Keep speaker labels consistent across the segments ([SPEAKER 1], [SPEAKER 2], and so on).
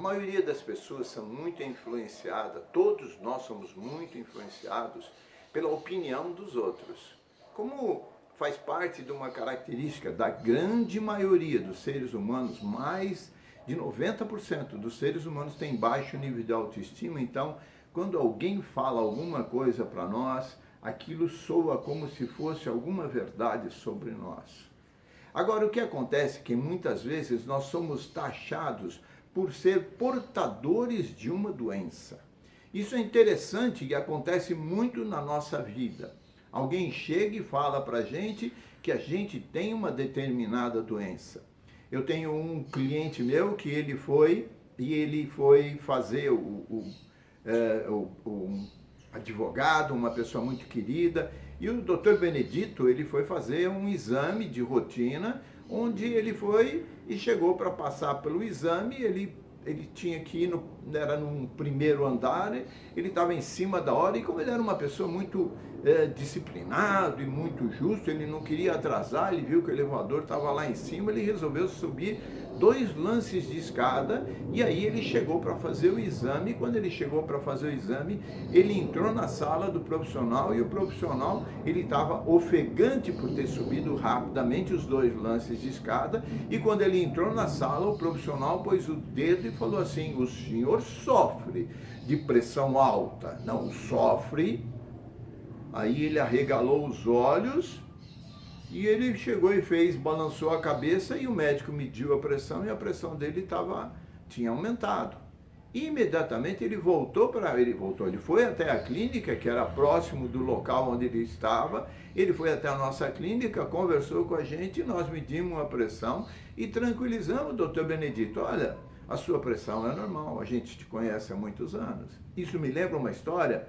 [SPEAKER 1] maioria das pessoas são muito influenciadas, todos nós somos muito influenciados pela opinião dos outros. Como faz parte de uma característica da grande maioria dos seres humanos, mais de 90% dos seres humanos têm baixo nível de autoestima, então quando alguém fala alguma coisa para nós, aquilo soa como se fosse alguma verdade sobre nós. Agora, o que acontece é que muitas vezes nós somos taxados por ser portadores de uma doença. Isso é interessante e acontece muito na nossa vida. Alguém chega e fala para a gente que a gente tem uma determinada doença. Eu tenho um cliente meu que ele foi fazer um advogado, uma pessoa muito querida, e o Dr. Benedito, ele foi fazer um exame de rotina, onde ele foi e chegou para passar pelo exame, ele tinha que ir, era num primeiro andar, ele estava em cima da hora, e como ele era uma pessoa muito disciplinado e muito justo, ele não queria atrasar, ele viu que o elevador estava lá em cima, ele resolveu subir 2 lances de escada, e aí ele chegou para fazer o exame. Quando ele chegou para fazer o exame, ele entrou na sala do profissional, e o profissional, ele estava ofegante por ter subido rapidamente os 2 lances de escada, e quando ele entrou na sala, o profissional pôs o dedo e falou assim: o senhor sofre de pressão alta? Não, sofre. Aí ele arregalou os olhos, e ele chegou e balançou a cabeça, e o médico mediu a pressão, e a pressão dele tinha aumentado. E imediatamente ele foi até a clínica, que era próximo do local onde ele estava, ele foi até a nossa clínica, conversou com a gente, nós medimos a pressão e tranquilizamos o doutor Benedito: olha, a sua pressão é normal, a gente te conhece há muitos anos. Isso me lembra uma história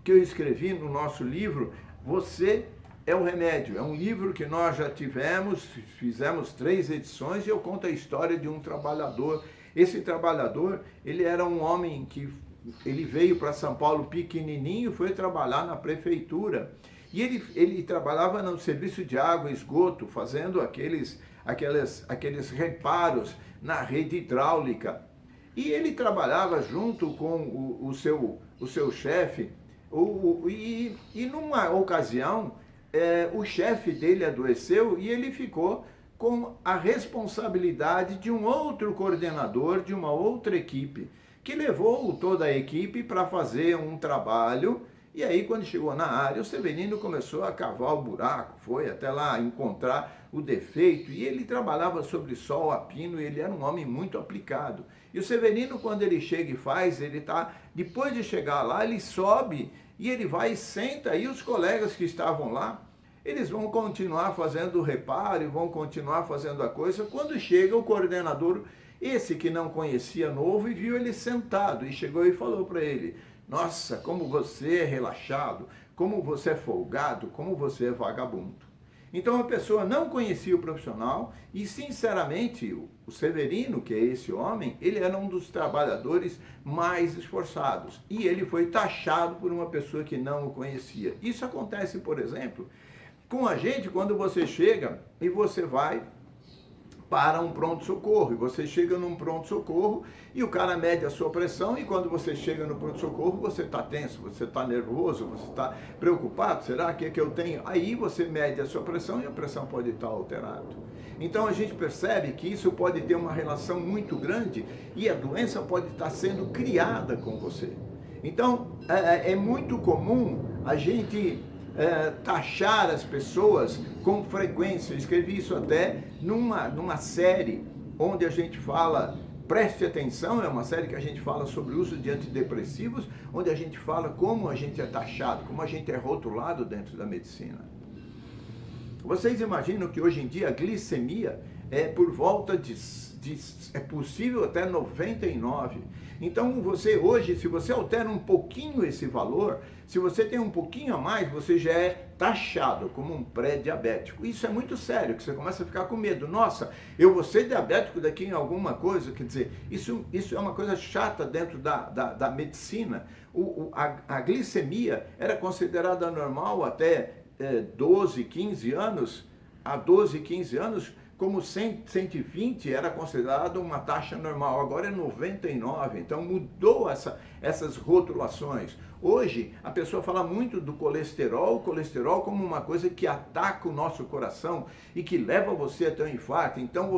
[SPEAKER 1] que eu escrevi no nosso livro, Você é o Remédio. É um livro que nós já fizemos 3 edições, e eu conto a história de um trabalhador. Esse trabalhador, ele era um homem que ele veio para São Paulo pequenininho, foi trabalhar na prefeitura. E ele trabalhava no serviço de água e esgoto, fazendo aqueles reparos na rede hidráulica. E ele trabalhava junto com o seu chefe, e numa ocasião, o chefe dele adoeceu, e ele ficou com a responsabilidade de um outro coordenador, de uma outra equipe, que levou toda a equipe para fazer um trabalho. E aí, quando chegou na área, o Severino começou a cavar o buraco, foi até lá encontrar o defeito, e ele trabalhava sobre sol a pino, e ele era um homem muito aplicado. E o Severino, quando ele chega e faz, depois de chegar lá, ele sobe, e ele vai e senta, e os colegas que estavam lá, eles vão continuar fazendo o reparo, e vão continuar fazendo a coisa. Quando chega o coordenador, esse que não conhecia novo, e viu ele sentado, e chegou e falou para ele: nossa, como você é relaxado, como você é folgado, como você é vagabundo. Então a pessoa não conhecia o profissional, e sinceramente o Severino, que é esse homem, ele era um dos trabalhadores mais esforçados, e ele foi taxado por uma pessoa que não o conhecia. Isso acontece, por exemplo, com a gente quando você chega e você vai para um pronto-socorro, e você chega num pronto-socorro e o cara mede a sua pressão, e quando você chega no pronto-socorro você está tenso, você está nervoso, você está preocupado: será que é que eu tenho? Aí você mede a sua pressão, e a pressão pode estar alterada. Então a gente percebe que isso pode ter uma relação muito grande, e a doença pode estar sendo criada com você. Então é muito comum a gente taxar as pessoas com frequência. Eu escrevi isso até numa série onde a gente fala, preste atenção, é uma série que a gente fala sobre o uso de antidepressivos, onde a gente fala como a gente é taxado, como a gente é rotulado dentro da medicina. Vocês imaginam que hoje em dia a glicemia é por volta é possível até 99. Então você hoje, se você altera um pouquinho esse valor, se você tem um pouquinho a mais, você já é taxado como um pré-diabético. Isso é muito sério, que você começa a ficar com medo. Nossa, eu vou ser diabético daqui em alguma coisa. Quer dizer, isso é uma coisa chata dentro da medicina. A glicemia era considerada normal até 12, 15 anos. Há 12, 15 anos, como 100, 120 era considerado uma taxa normal, agora é 99, então mudou essas rotulações. Hoje, a pessoa fala muito do colesterol como uma coisa que ataca o nosso coração e que leva você até um infarto. Então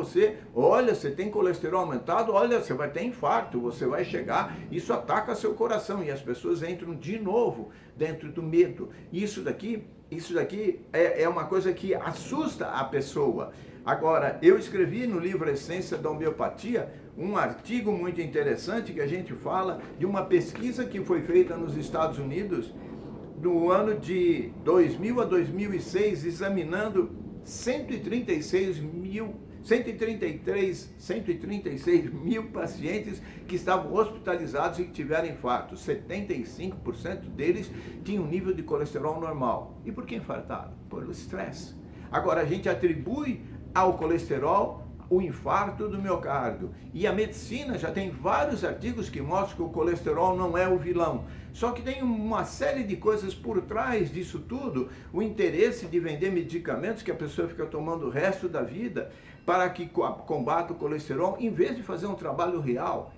[SPEAKER 1] olha, você tem colesterol aumentado, olha, você vai ter infarto, você vai chegar, isso ataca seu coração e as pessoas entram de novo dentro do medo. Isso daqui é uma coisa que assusta a pessoa. Agora, eu escrevi no livro Essência da Homeopatia um artigo muito interessante que a gente fala de uma pesquisa que foi feita nos Estados Unidos no ano de 2000 a 2006, examinando 136 mil pacientes que estavam hospitalizados e que tiveram infarto. 75% deles tinham um nível de colesterol normal. E por que infartaram? Pelo estresse. Agora, a gente atribui ao colesterol o infarto do miocárdio. E a medicina já tem vários artigos que mostram que o colesterol não é o vilão. Só que tem uma série de coisas por trás disso tudo, o interesse de vender medicamentos que a pessoa fica tomando o resto da vida para que combata o colesterol, em vez de fazer um trabalho real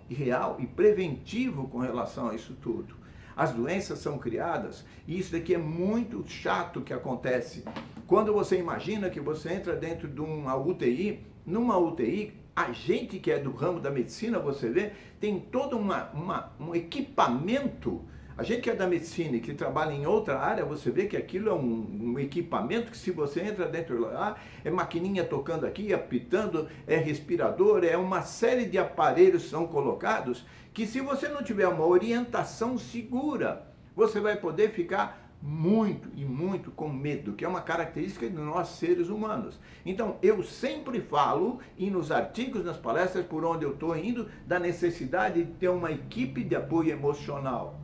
[SPEAKER 1] e preventivo com relação a isso tudo. As doenças são criadas e isso daqui é muito chato que acontece. Quando você imagina que você entra dentro de uma UTI, numa UTI, a gente que é do ramo da medicina, você vê, tem todo um equipamento. A gente que é da medicina e que trabalha em outra área, você vê que aquilo é um equipamento que se você entra dentro lá, é maquininha tocando aqui, apitando, é respirador, é uma série de aparelhos que são colocados, que se você não tiver uma orientação segura, você vai poder ficar muito com medo, que é uma característica de nós seres humanos. Então, eu sempre falo, e nos artigos, nas palestras por onde eu estou indo, da necessidade de ter uma equipe de apoio emocional.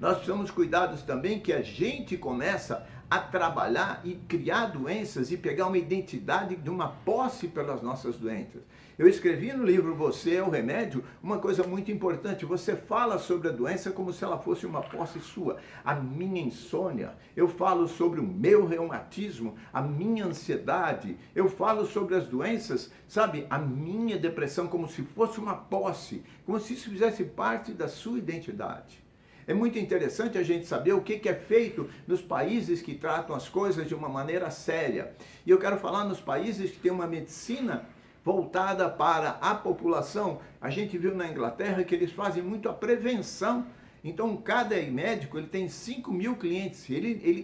[SPEAKER 1] Nós precisamos cuidar também que a gente começa a trabalhar e criar doenças e pegar uma identidade de uma posse pelas nossas doenças. Eu escrevi no livro Você é o Remédio uma coisa muito importante. Você fala sobre a doença como se ela fosse uma posse sua. A minha insônia, eu falo sobre o meu reumatismo, a minha ansiedade, eu falo sobre as doenças, sabe, a minha depressão como se fosse uma posse, como se isso fizesse parte da sua identidade. É muito interessante a gente saber o que é feito nos países que tratam as coisas de uma maneira séria. E eu quero falar nos países que têm uma medicina voltada para a população. A gente viu na Inglaterra que eles fazem muito a prevenção. Então, cada médico ele tem 5 mil clientes.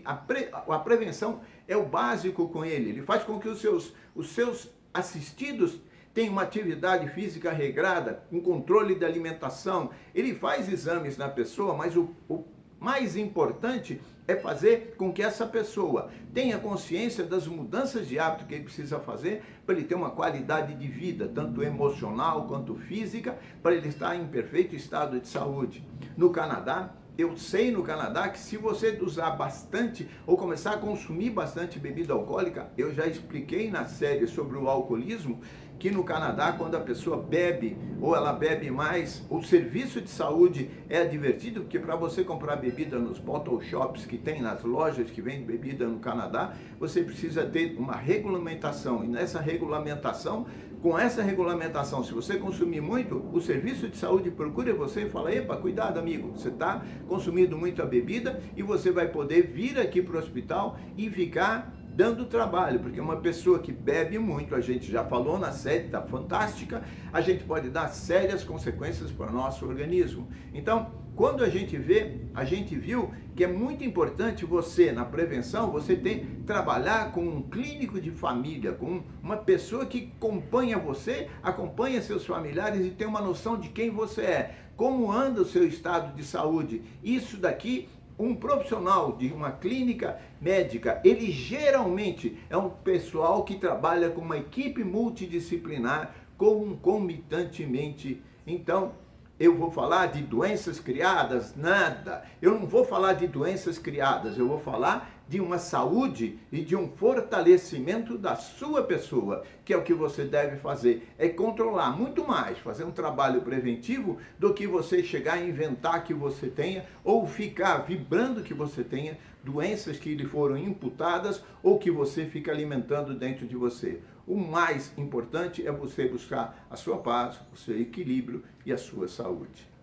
[SPEAKER 1] A prevenção é o básico com ele. Ele faz com que os seus assistidos tem uma atividade física regrada, um controle da alimentação, ele faz exames na pessoa, mas o mais importante é fazer com que essa pessoa tenha consciência das mudanças de hábito que ele precisa fazer para ele ter uma qualidade de vida, tanto emocional quanto física, para ele estar em perfeito estado de saúde. No Canadá, eu sei no Canadá que se você usar bastante ou começar a consumir bastante bebida alcoólica, eu já expliquei na série sobre o alcoolismo, que no Canadá, quando a pessoa bebe ou ela bebe mais, o serviço de saúde é advertido, porque para você comprar bebida nos bottle shops que tem nas lojas que vendem bebida no Canadá, você precisa ter uma regulamentação. E nessa regulamentação, com essa regulamentação, se você consumir muito, o serviço de saúde procura você e fala: epa, cuidado amigo, você está consumindo muita bebida e você vai poder vir aqui para o hospital e ficar dando trabalho, porque uma pessoa que bebe muito, a gente já falou na série, está fantástica, a gente pode dar sérias consequências para o nosso organismo. Então, quando a gente viu que é muito importante você, na prevenção, você trabalhar com um clínico de família, com uma pessoa que acompanha você, acompanha seus familiares e tem uma noção de quem você é, como anda o seu estado de saúde. Isso daqui, um profissional de uma clínica médica, ele geralmente é um pessoal que trabalha com uma equipe multidisciplinar concomitantemente. Então, eu vou falar de doenças criadas? Nada. Eu não vou falar de doenças criadas, eu vou falar de uma saúde e de um fortalecimento da sua pessoa, que é o que você deve fazer, é controlar muito mais, fazer um trabalho preventivo do que você chegar a inventar que você tenha ou ficar vibrando que você tenha doenças que lhe foram imputadas ou que você fica alimentando dentro de você. o mais importante é você buscar a sua paz, o seu equilíbrio e a sua saúde.